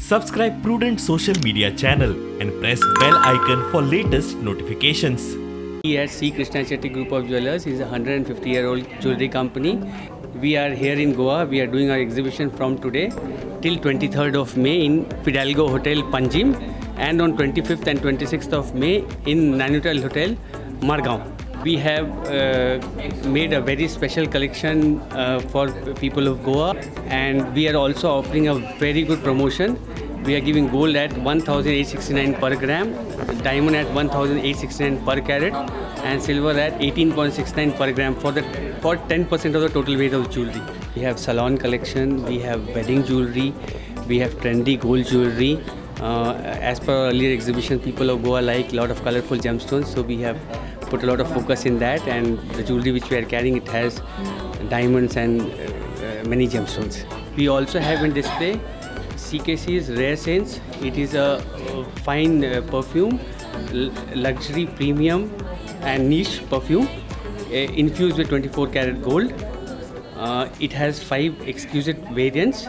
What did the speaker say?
Subscribe Prudent social media channel and press bell icon for latest notifications. We at CHETTY CHETTY Group of Jewelers is a 150-year-old jewelry company. We are here in Goa. We are doing our exhibition from today till 23rd of May in Fidalgo Hotel, Panjim, and on 25th and 26th of May in Nainital Hotel, Margao. We have made a very special collection for people of Goa, and we are also offering a very good promotion. We are giving gold at 1,869 per gram, diamond at 1,869 per carat, and silver at 18.69 per gram for 10% of the total weight of jewelry. We have salon collection, we have wedding jewelry, we have trendy gold jewelry. As per our earlier exhibition, people of Goa like a lot of colorful gemstones, so we have put a lot of focus in that, and the jewelry which we are carrying, it has diamonds and many gemstones. We also have in display CKC's Rare Scents. It is a fine perfume, luxury, premium and niche perfume infused with 24 karat gold. It has 5 exquisite variants.